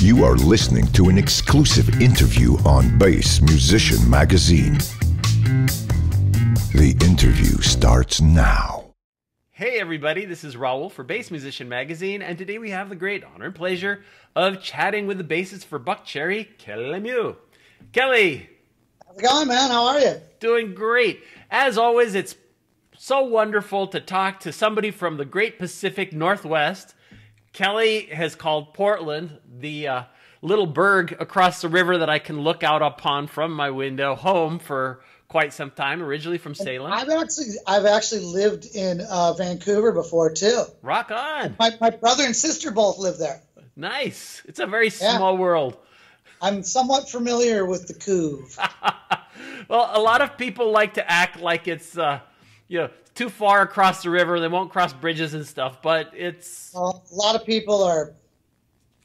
You are listening to an exclusive interview on Bass Musician Magazine. The interview starts now. Hey everybody, this is Raul for Bass Musician Magazine, and today we have the great honor and pleasure of chatting with the bassist for Buckcherry, Kelly LeMieux. Kelly! How's it going, man? How are you? Doing great. As always, it's so wonderful to talk to somebody from the great Pacific Northwest. Kelly has called Portland the little burg across the river that I can look out upon from my window home for quite some time, originally from Salem. I've actually lived in Vancouver before too. Rock on. My brother and sister both live there. Nice. It's a very small world. I'm somewhat familiar with the Couve. Well, a lot of people like to act like it's too far across the river. They won't cross bridges and stuff, but it's... Well, a lot of people are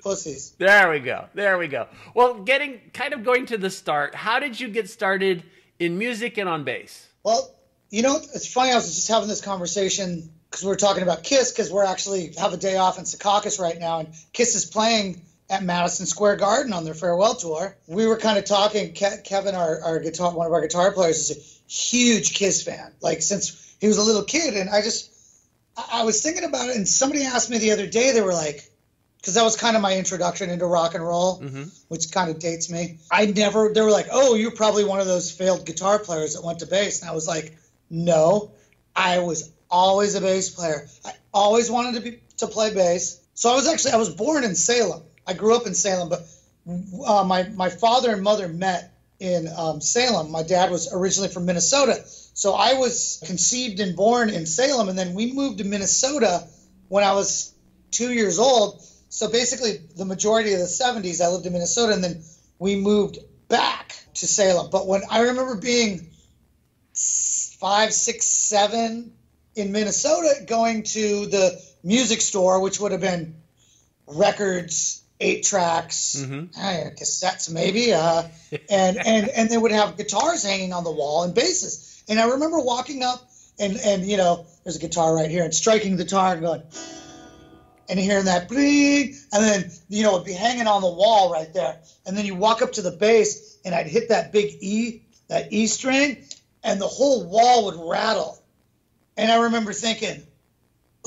pussies. There we go. There we go. Well, going to the start, how did you get started in music and on bass? Well, it's funny. I was just having this conversation because we were talking about Kiss, because we're actually have a day off in Secaucus right now, and Kiss is playing at Madison Square Garden on their farewell tour. We were kind of talking. Kevin, one of our guitar players, is a huge Kiss fan, like since he was a little kid. And I was thinking about it, and somebody asked me the other day, they were like, because that was kind of my introduction into rock and roll, which kind of dates me. They were like, oh, you're probably one of those failed guitar players that went to bass. And I was like, no, I was always a bass player. I always wanted to play bass. So I was born in Salem. I grew up in Salem, but my father and mother met in Salem. My dad was originally from Minnesota. So I was conceived and born in Salem, and then we moved to Minnesota when I was 2 years old. So basically the majority of the 70s I lived in Minnesota, and then we moved back to Salem. But when I remember being 5, 6, 7 in Minnesota, going to the music store, which would have been records, 8 tracks, cassettes maybe, and they would have guitars hanging on the wall and basses. And I remember walking up and there's a guitar right here, and striking the guitar and going, and hearing that bling, and then it'd be hanging on the wall right there. And then you walk up to the bass, and I'd hit that big that E string, and the whole wall would rattle. And I remember thinking,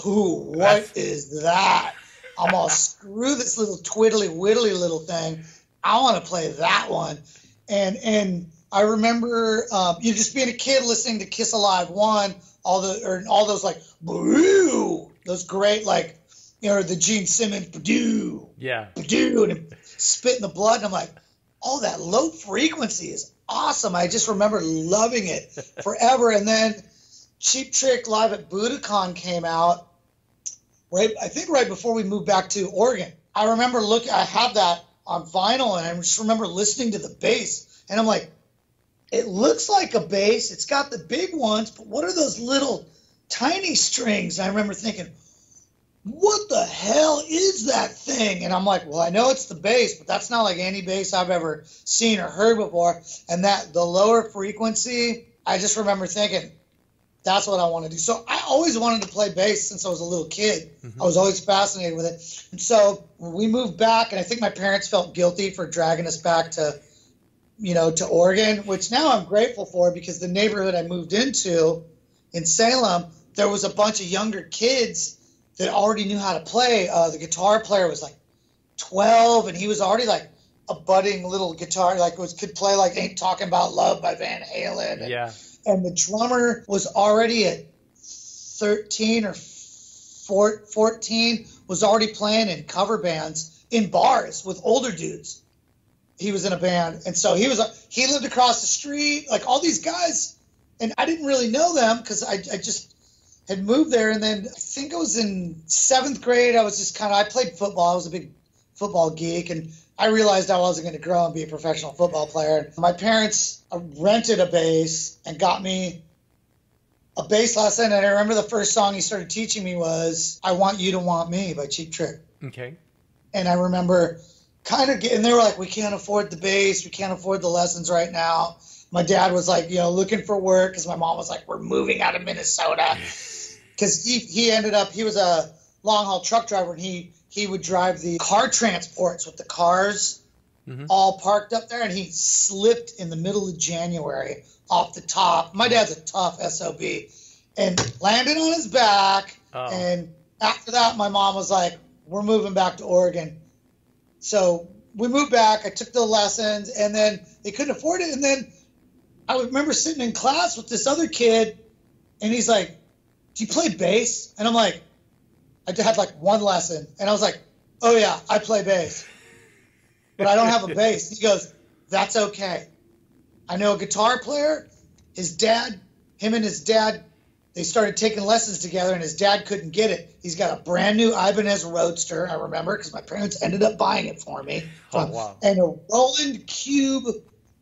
ooh, what is that? I'm gonna screw this little twiddly widdly little thing. I want to play that one. And I remember just being a kid listening to Kiss Alive 1, all those like boo, those great the Gene Simmons badoo, badoo, and spitting the blood, and I'm like, oh, that low frequency is awesome. I just remember loving it forever. And then Cheap Trick Live at Budokan came out right before we moved back to Oregon. I remember I had that on vinyl, and I just remember listening to the bass, and I'm like, it looks like a bass. It's got the big ones, but what are those little tiny strings? And I remember thinking, what the hell is that thing? And I'm like, well, I know it's the bass, but that's not like any bass I've ever seen or heard before. And the lower frequency, I just remember thinking, that's what I want to do. So I always wanted to play bass since I was a little kid. I was always fascinated with it. And so we moved back, and I think my parents felt guilty for dragging us back to Oregon, which now I'm grateful for, because the neighborhood I moved into in Salem, there was a bunch of younger kids that already knew how to play. The guitar player was like 12, and he was already like a budding little guitar, could play like Ain't Talking About Love by Van Halen. And the drummer was already at 13 or 14, was already playing in cover bands in bars with older dudes. He was in a band, and so he lived across the street, like all these guys, and I didn't really know them because I just had moved there. And then I think I was in 7th grade. I played football. I was a big football geek, and I realized I wasn't going to grow and be a professional football player. My parents rented a bass and got me a bass lesson, and I remember the first song he started teaching me was I Want You to Want Me by Cheap Trick. Okay. And I remember and they were like, we can't afford the bass, we can't afford the lessons right now. My dad was like, looking for work, because my mom was like, we're moving out of Minnesota. Because he was a long haul truck driver, and he he would drive the car transports with the cars all parked up there, and he slipped in the middle of January off the top. My dad's a tough SOB, and landed on his back. Oh. And after that, my mom was like, we're moving back to Oregon. So we moved back. I took the lessons, and then they couldn't afford it. And then I remember sitting in class with this other kid, and he's like, do you play bass? And I'm like, I had like one lesson. And I was like, oh, yeah, I play bass. But I don't have a bass. He goes, that's okay. I know a guitar player. His dad, him and his dad, they started taking lessons together, and his dad couldn't get it. He's got a brand new Ibanez Roadster, I remember, because my parents ended up buying it for me. Oh, wow. And a Roland Cube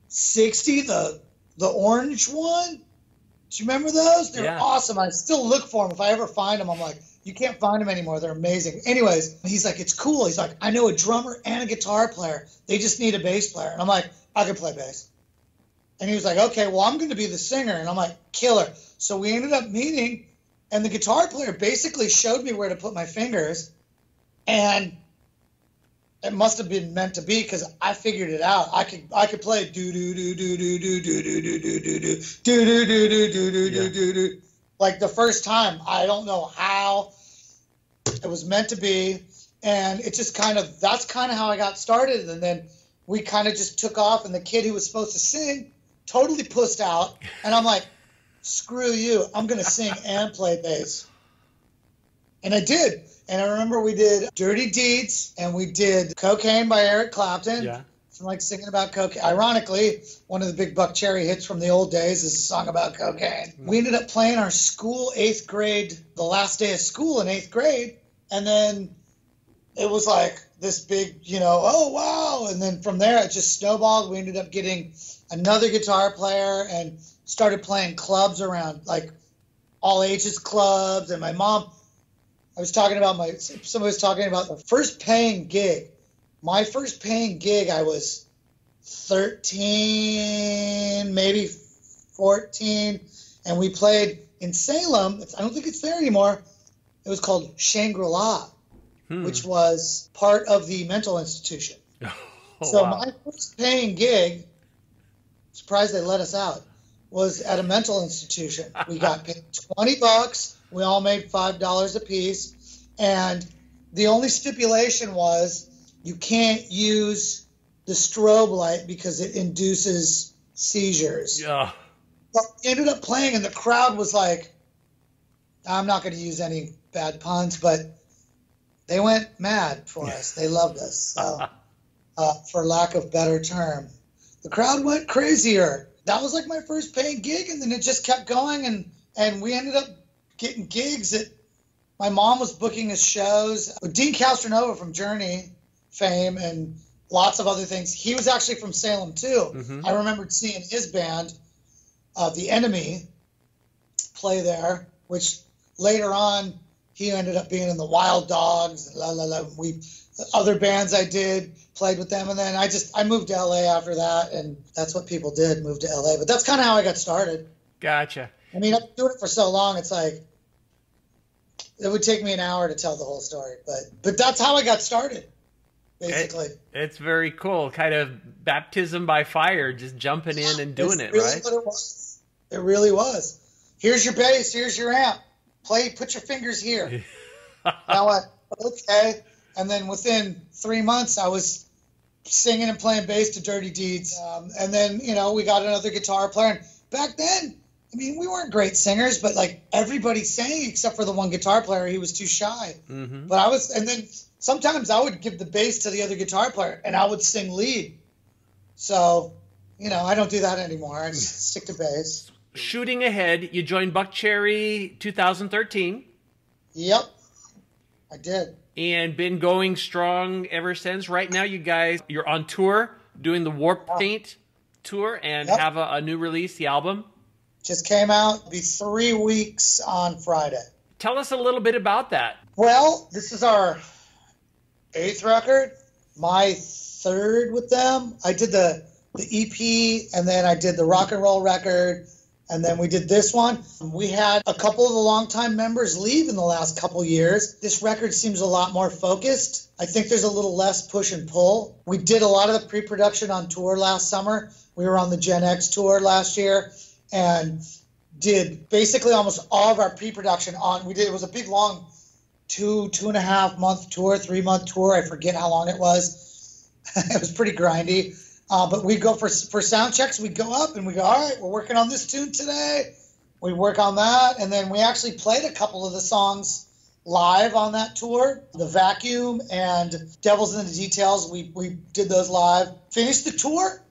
60, the orange one. Do you remember those? They're awesome. I still look for them. If I ever find them, I'm like, you can't find them anymore. They're amazing. Anyways, he's like, it's cool. He's like, I know a drummer and a guitar player. They just need a bass player. And I'm like, I can play bass. And he was like, okay, well, I'm going to be the singer. And I'm like, killer. So we ended up meeting, and the guitar player basically showed me where to put my fingers. And it must have been meant to be, because I figured it out. I could play do do do do do do do do do do do do do do do do do do do. Like the first time, I don't know how it was meant to be, and it just that's kind of how I got started. And then we kind of just took off, and the kid who was supposed to sing totally pussed out, and I'm like, screw you, I'm gonna sing and play bass. And I did. And I remember we did Dirty Deeds, and we did Cocaine by Eric Clapton. Yeah. From like singing about cocaine. Ironically, one of the big Buckcherry hits from the old days is a song about cocaine. We ended up playing our school 8th grade, the last day of school in 8th grade. And then it was like this big, oh, wow. And then from there, it just snowballed. We ended up getting another guitar player and started playing clubs around, like all ages clubs. And my mom, somebody was talking about the first paying gig. My first paying gig, I was 13, maybe 14, and we played in Salem. I don't think it's there anymore. It was called Shangri-La, which was part of the mental institution. My first paying gig, surprised they let us out, was at a mental institution. We got paid $20. We all made $5 a piece, and the only stipulation was you can't use the strobe light because it induces seizures. Yeah. But we ended up playing, and the crowd was like, I'm not going to use any bad puns, but they went mad for us. They loved us, so, for lack of better term. The crowd went crazier. That was like my first paying gig, and then it just kept going, and we ended up getting gigs that my mom was booking us shows. Dean Castronova from Journey fame and lots of other things. He was actually from Salem too. Mm-hmm. I remembered seeing his band, The Enemy, play there, which later on he ended up being in the Wild Dogs. The other bands I did played with them, and then I moved to LA after that, and that's what people did, moved to LA. But that's kind of how I got started. Gotcha. I mean, I've been doing it for so long, it's like it would take me an hour to tell the whole story, but that's how I got started. Basically, it's very cool. Kind of baptism by fire, just jumping in and doing it, really right? What it was. It really was. Here's your bass. Here's your amp. Put your fingers here. Now what? Okay. And then within 3 months, I was singing and playing bass to Dirty Deeds. And then we got another guitar player. And back then, I mean, we weren't great singers, but like everybody sang except for the one guitar player. He was too shy. Mm-hmm. But and then sometimes I would give the bass to the other guitar player, and I would sing lead. So, I don't do that anymore. I just stick to bass. Shooting ahead, you joined Buckcherry 2013. Yep, I did. And been going strong ever since. Right now, you're on tour, doing the Warp Paint tour, and have a new release, the album. Just came out. It'll be 3 weeks on Friday. Tell us a little bit about that. Well, this is our 8th record, my 3rd with them. I did the EP, and then I did the rock and roll record, And then we did this one. We had a couple of the longtime members leave in the last couple of years. This record seems a lot more focused. I think there's a little less push and pull. We did a lot of the pre-production on tour last summer. We were on the Gen X tour last year and did basically almost all of our pre-production on. It was a big, long 2.5 month tour, 3-month tour. I forget how long it was. It was pretty grindy. But we'd go for sound checks. We'd go up and we go, all right, we're working on this tune today. We work on that. And then we actually played a couple of the songs live on that tour. The Vacuum and Devils in the Details, we did those live. Finished the tour,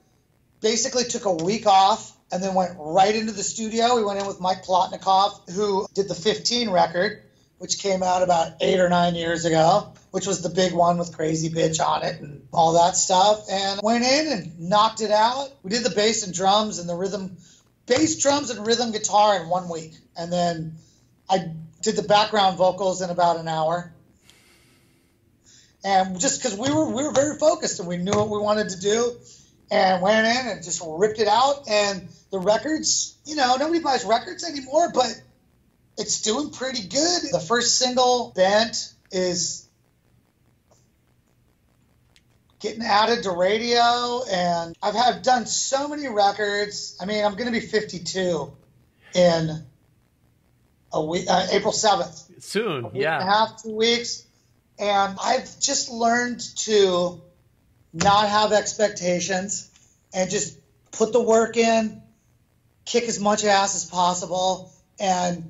basically took a week off, and then went right into the studio. We went in with Mike Plotnikoff, who did the 15 record, which came out about 8 or 9 years ago, which was the big one with Crazy Bitch on it and all that stuff. And went in and knocked it out. We did the bass and drums and the rhythm, bass, drums, and rhythm guitar in 1 week. And then I did the background vocals in about an hour. And just because we were very focused and we knew what we wanted to do, and went in and just ripped it out. And the records, nobody buys records anymore, but it's doing pretty good. The first single, Bent, is getting added to radio, and I've done so many records. I mean, I'm going to be 52 in a week, April 7th. Soon, a week and a half, 2 weeks. And I've just learned to not have expectations and just put the work in, kick as much ass as possible, and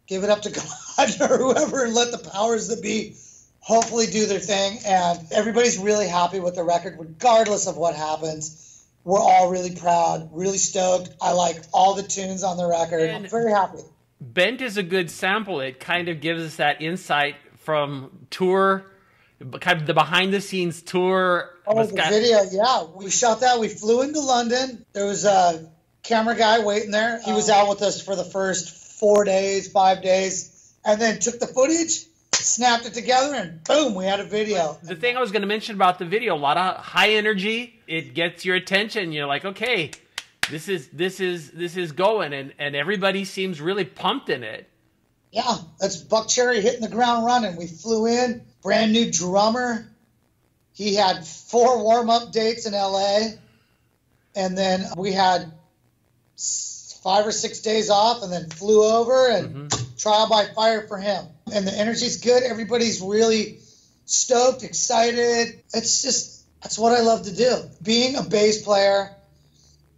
give it up to God or whoever, and let the powers that be hopefully do their thing. And everybody's really happy with the record, regardless of what happens. We're all really proud, really stoked. I like all the tunes on the record. I'm very happy. Bent is a good sample. It kind of gives us that insight from tour, kind of the behind-the-scenes tour. Oh, the video, yeah. We shot that. We flew into London. There was a camera guy waiting there. He was out with us for the first 4 days, 5 days, and then took the footage, snapped it together, and boom, we had a video. The thing I was going to mention about the video, a lot of high energy. It gets your attention. You're like, okay, this is going, and everybody seems really pumped in it. Yeah, that's Buckcherry hitting the ground running. We flew in, brand new drummer. He had 4 warm-up dates in LA, and then we had 5 or 6 days off, and then flew over and trial by fire for him. And the energy's good. Everybody's really stoked, excited. That's what I love to do. Being a bass player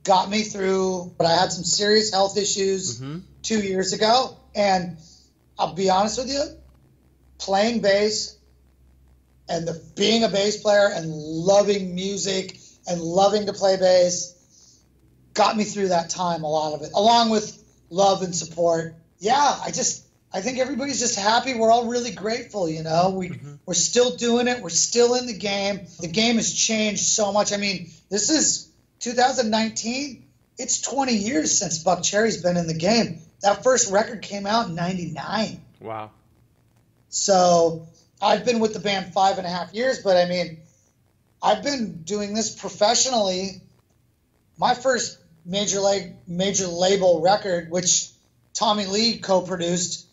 got me through, but I had some serious health issues 2 years ago. And I'll be honest with you, playing bass and being a bass player and loving music and loving to play bass got me through that time, a lot of it, along with love and support. Yeah, I think everybody's just happy. We're all really grateful, We're still doing it. We're still in the game. The game has changed so much. I mean, this is 2019. It's 20 years since Buckcherry's been in the game. That first record came out in 99. Wow. So I've been with the band 5.5 years, but I mean, I've been doing this professionally. My first major label record, which Tommy Lee co-produced,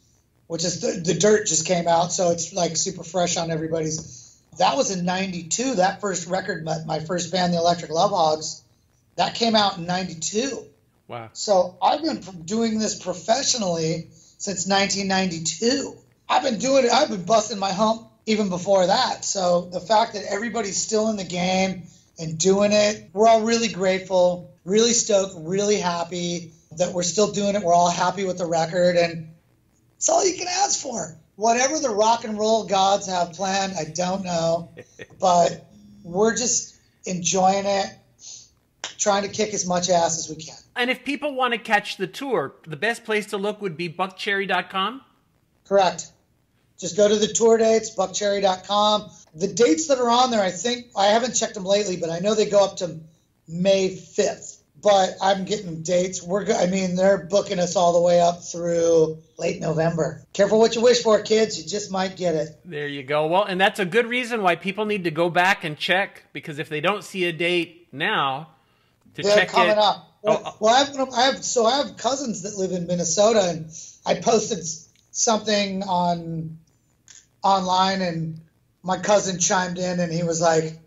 which is the Dirt just came out, so it's like super fresh on everybody's. That was in 92. That first record, my first band, the Electric Love Hogs, that came out in 92. Wow. So I've been doing this professionally since 1992. I've been doing it. I've been busting my hump even before that. So the fact that everybody's still in the game and doing it, we're all really grateful, really stoked, really happy that we're still doing it. We're all happy with the record, and it's all you can ask for. Whatever the rock and roll gods have planned, I don't know, but we're just enjoying it, trying to kick as much ass as we can. And if people want to catch the tour, the best place to look would be buckcherry.com? Correct. Just go to the tour dates, buckcherry.com. The dates that are on there, I haven't checked them lately, but I know they go up to May 5th. But I'm getting dates. They're booking us all the way up through late November. Careful what you wish for, kids. You just might get it. There you go. Well, and that's a good reason why people need to go back and check, because if they don't see a date now, They're coming up. Well, I have cousins that live in Minnesota, and I posted something online, and my cousin chimed in, and he was like,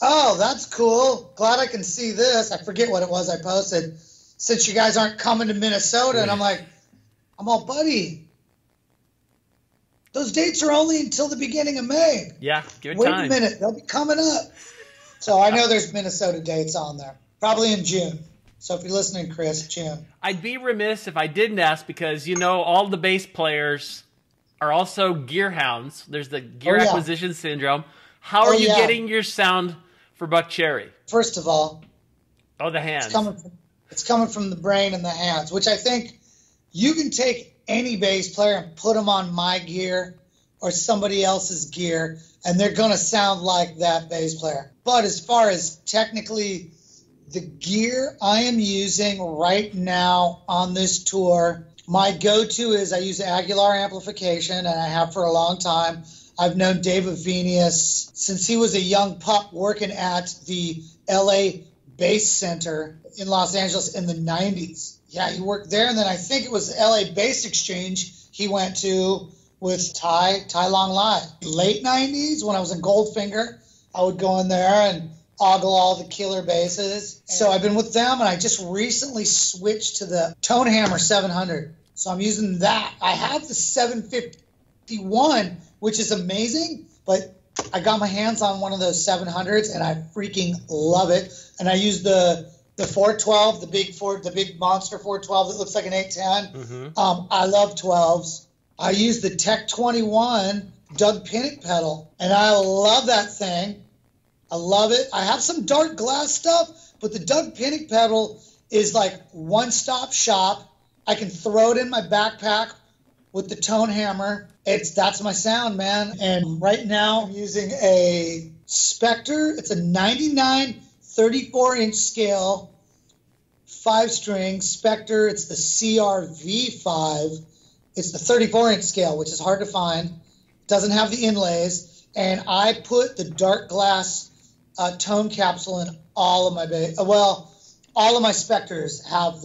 "Oh, that's cool. Glad I can see this." I forget what it was I posted. Since you guys aren't coming to Minnesota, and I'm like, buddy, those dates are only until the beginning of May. Yeah, give it Wait time. a minute, they'll be coming up. So I know there's Minnesota dates on there, probably in June. So if you're listening, Chris, June. I'd be remiss if I didn't ask, because, all the bass players are also gear hounds. There's the gear acquisition syndrome. How are you getting your sound for Buckcherry? First of all, the hands. It's coming from the brain and the hands, which I think you can take any bass player and put them on my gear or somebody else's gear, and they're going to sound like that bass player. But as far as technically the gear I am using right now on this tour, my go-to is I use Aguilar amplification, and I have for a long time. I've known Dave Avenius since he was a young pup working at the LA Bass Center in Los Angeles in the 90s. Yeah, he worked there, and then I think it was LA Bass Exchange he went to with Ty Long Lai. Late 90s, when I was in Goldfinger, I would go in there and ogle all the killer basses. So I've been with them, and I just recently switched to the Tone Hammer 700. So I'm using that. I have the 751, which is amazing, but I got my hands on one of those 700s, and I freaking love it. And I use the 412, the big monster 412 that looks like an 810. I love 12s. I use the Tech 21 Doug Pinnick pedal, and I love that thing. I love it. I have some dark glass stuff, but the Doug Pinnick pedal is like one-stop shop. I can throw it in my backpack with the Tone Hammer. That's my sound, man. And right now I'm using a Spectre. It's a 99 34-inch scale 5-string Spectre. It's the CRV5. It's the 34-inch scale, which is hard to find. Doesn't have the inlays. And I put the dark glass tone capsule in all of my all of my Spectres have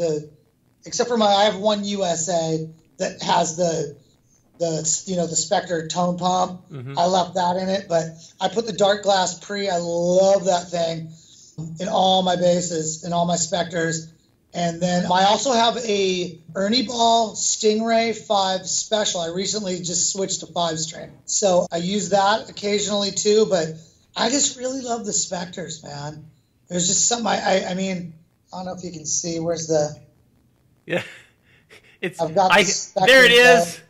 except for I have one USA that has the Spectre tone pump. I left that in it, but I put the dark glass pre. I love that thing in all my basses, in all my Spectres. And then I also have a Ernie Ball Stingray 5 Special. I recently just switched to 5-string. So I use that occasionally too, but I just really love the Spectres, man. There's just something, I mean, I don't know if you can see, where's the... Yeah, I've got there it is.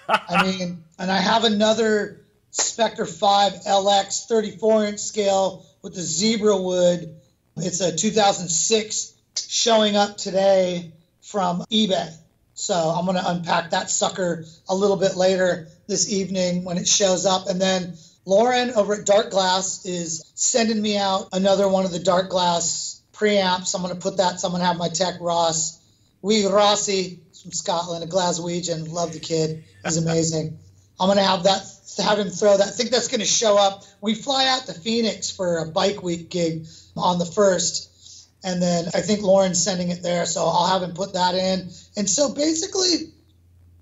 I mean, and I have another Spectre 5 LX 34-inch scale with the zebra wood. It's a 2006 showing up today from eBay. So I'm going to unpack that sucker a little bit later this evening when it shows up. And then Lauren over at Dark Glass is sending me out another one of the Dark Glass preamps. I'm going to put that, so I'm going to have my tech Ross. Rossi from Scotland, a Glaswegian. Love the kid. He's amazing. I'm going to have him throw that. I think that's going to show up. We fly out to Phoenix for a Bike Week gig on the 1st. And then I think Lauren's sending it there, so I'll have him put that in. And so basically,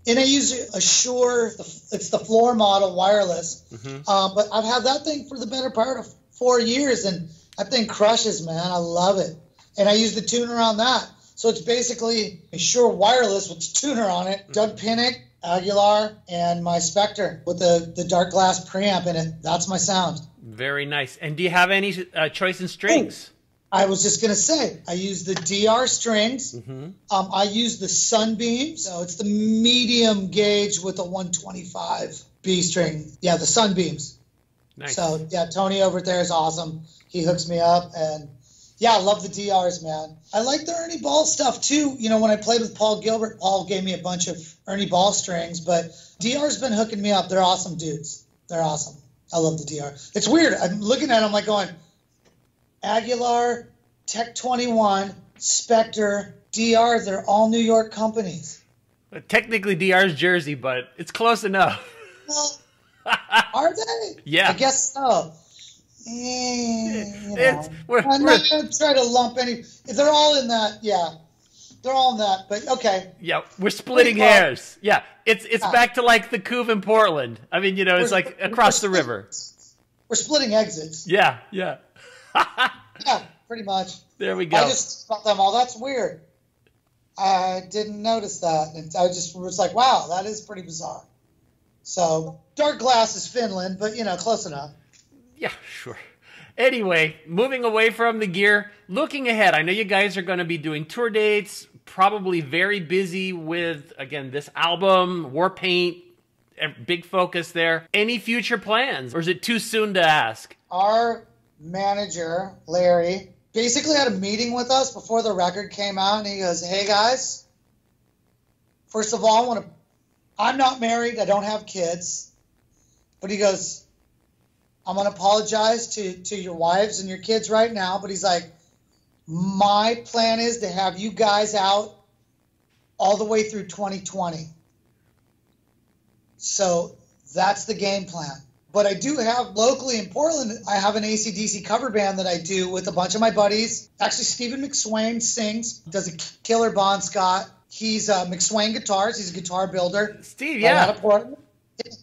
and I use a Shure, it's the floor model wireless. But I've had that thing for the better part of 4 years, and that thing crushes, man. I love it. And I use the tuner on that. So it's basically a Shure wireless with the tuner on it, Doug Pinnick, Aguilar, and my Spectre with the dark glass preamp in it. That's my sound. Very nice. And do you have any choice in strings? I was just going to say, I use the DR strings. I use the Sunbeam. So it's the medium gauge with a 125 B string. Yeah, the Sunbeams. Nice. So, yeah, Tony over there is awesome. He hooks me up. And, yeah, I love the DRs, man. I like the Ernie Ball stuff, too. You know, when I played with Paul Gilbert, Paul gave me a bunch of Ernie Ball strings. But DR's been hooking me up. They're awesome dudes. They're awesome. I love the DR. It's weird. I'm looking at them like going, Aguilar, Tech 21, Spectre, DR, they're all New York companies. Technically DR's Jersey, but it's close enough. Well, are they? Yeah. I guess so. you It's know, we're, I'm we're not going to try to lump any. If they're all in that, yeah, they're all in that. But okay, yeah, we're splitting Pretty far. hairs. Yeah, it's Yeah. back to like the Couve in Portland. I mean, you know, it's like across the river. We're splitting exits. Yeah, yeah. Yeah, pretty much. There we go. I just thought them all. That's weird. I didn't notice that. And I just was like, wow, that is pretty bizarre. So, dark glass is Finland, but, you know, close enough. Yeah, sure. Anyway, moving away from the gear, looking ahead, I know you guys are going to be doing tour dates, probably very busy with, again, this album, Warpaint, big focus there. Any future plans, or is it too soon to ask? Our manager, Larry, basically had a meeting with us before the record came out, and he goes, hey, guys, first of all, I'm not married, I don't have kids, but he goes, I'm going to apologize to your wives and your kids right now, but he's like, my plan is to have you guys out all the way through 2020. So that's the game plan. But I do have locally in Portland, I have an AC/DC cover band that I do with a bunch of my buddies. Actually, Stephen McSwain sings, does a killer Bon Scott. He's McSwain Guitars. He's a guitar builder. Steve, yeah. Out of Portland.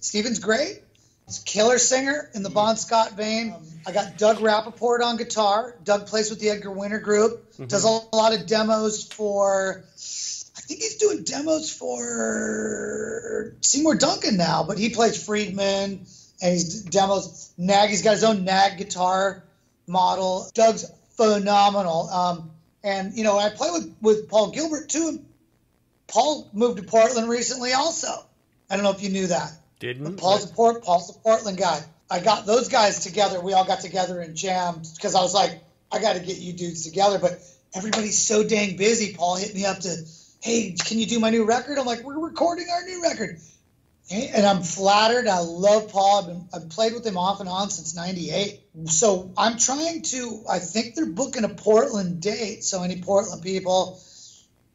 Stephen's great. He's a killer singer in the Bon Scott vein. I got Doug Rappaport on guitar. Doug plays with the Edgar Winter Group. Does a lot of demos for, I think he's doing demos for Seymour Duncan now, but he plays Friedman. And he's demos Nag. He's got his own Nag guitar model. Doug's phenomenal. And, you know, I play with Paul Gilbert, too. And Paul moved to Portland recently also. I don't know if you knew that. Didn't. But Paul's a Portland guy. I got those guys together. We all got together and jammed because I was like, I got to get you dudes together. But everybody's so dang busy. Paul hit me up to, hey, can you do my new record? I'm like, we're recording our new record. And I'm flattered. I love Paul. I've played with him off and on since '98. So I'm trying to, I think they're booking a Portland date. So any Portland people,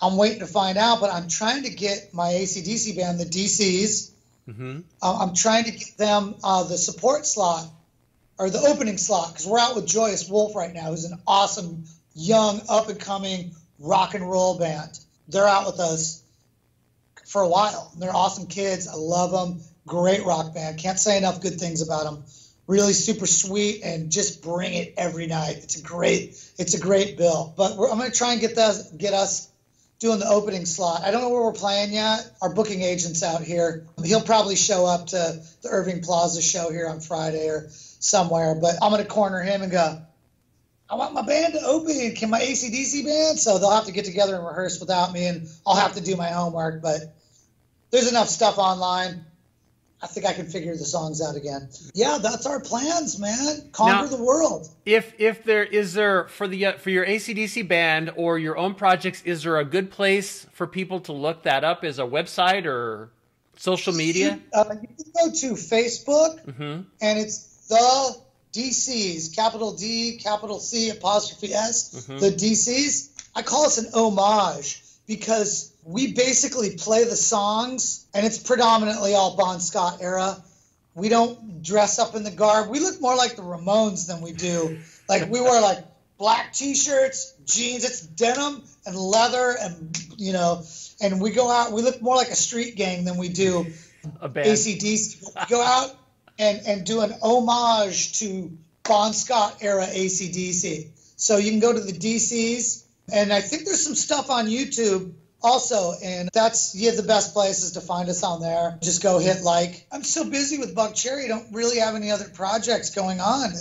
I'm waiting to find out. But I'm trying to get my AC/DC band, the DCs, I'm trying to get them the support slot or the opening slot because we're out with Joyous Wolf right now, who's an awesome, young, up-and-coming rock and roll band. They're out with us for a while. They're awesome kids. I love them. Great rock band. Can't say enough good things about them. Really super sweet and just bring it every night. It's a great bill. But I'm going to try and get us doing the opening slot. I don't know where we're playing yet. Our booking agent's out here. He'll probably show up to the Irving Plaza show here on Friday or somewhere. But I'm going to corner him and go, I want my band to open. Can my AC/DC band? So they'll have to get together and rehearse without me, and I'll have to do my homework. But there's enough stuff online. I think I can figure the songs out again. Yeah, that's our plans, man. Conquer the world. If there is for your AC/DC band or your own projects, is there a good place for people to look that up? Is a website or social media? You can go to Facebook, and it's the DCs, capital D, capital C, apostrophe S, the DCs. I call us an homage because we basically play the songs, and it's predominantly all Bon Scott era. We don't dress up in the garb. We look more like the Ramones than we do. Like, we wear, like, black T-shirts, jeans. It's denim and leather, and, you know, and we go out. We look more like a street gang than we do a band. AC/DC. We go out and do an homage to Bon Scott era AC/DC. So you can go to the DCs, and I think there's some stuff on YouTube also, and that's the best places to find us on there. Just go hit like. I'm so busy with Buckcherry, I don't really have any other projects going on.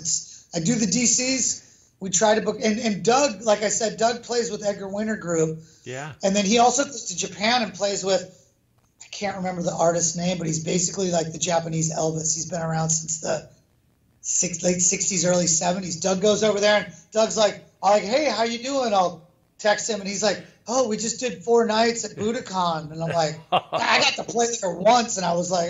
I do the DCs. We try to book, and Doug, like I said, Doug plays with Edgar Winter Group. Yeah. And then he also goes to Japan and plays with, I can't remember the artist's name, but he's basically like the Japanese Elvis. He's been around since the late 60s, early 70s. Doug goes over there, and Doug's like, hey, how you doing? I'll text him, and he's like, oh, we just did 4 nights at Budokan. And I'm like, I got to play there once, and I was like,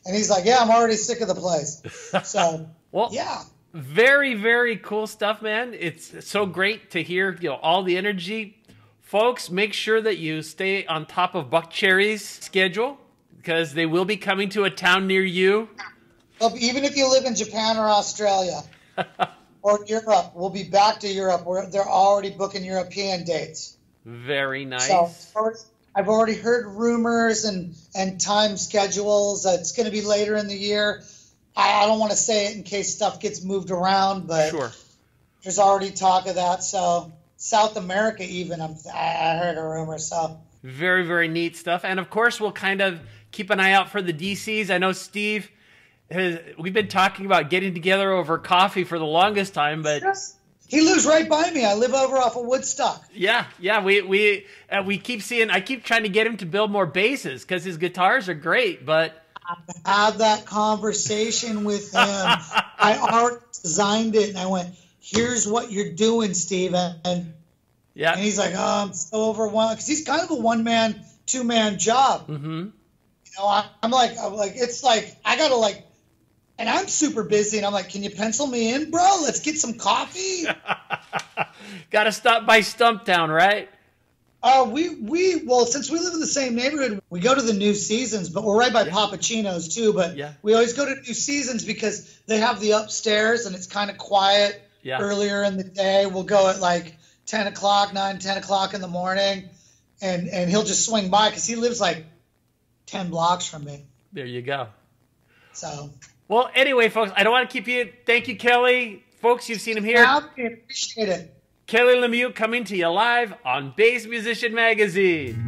And he's like, yeah, I'm already sick of the place. So, well, yeah. Very, very cool stuff, man. It's so great to hear, all the energy. Folks, make sure that you stay on top of Buckcherry's schedule because they will be coming to a town near you. Even if you live in Japan or Australia, or Europe. We'll be back to Europe. They're already booking European dates. Very nice. So I've already heard rumors and time schedules. It's going to be later in the year. I don't want to say it in case stuff gets moved around, but sure. There's already talk of that. So South America even, I heard a rumor. So very, very neat stuff. And of course, we'll kind of keep an eye out for the DCs. I know Steve, we've been talking about getting together over coffee for the longest time, but he lives right by me. I live over off of Woodstock. Yeah. We keep seeing. I keep trying to get him to build more basses because his guitars are great, but I had that conversation with him. I already designed it, and I went, "Here's what you're doing, Steve." And he's like, "Oh, I'm so overwhelmed," because he's kind of a one-man, two-man job. Mm-hmm. You know, I'm like, it's like I gotta like. And I'm super busy, and I'm like, "Can you pencil me in, bro? Let's get some coffee." Got to stop by Stumptown, right? Well, since we live in the same neighborhood, we go to the New Seasons, but we're right by Papacino's too. But we always go to New Seasons because they have the upstairs, and it's kind of quiet earlier in the day. We'll go at like 10 o'clock in the morning, and he'll just swing by because he lives like 10 blocks from me. There you go. So. Well, anyway, folks, I don't want to keep you. Thank you, Kelly. Folks, you've seen him here. I appreciate it. Kelly LeMieux coming to you live on Bass Musician Magazine.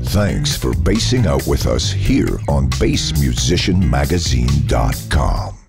Thanks for bassing out with us here on BassMusicianMagazine.com.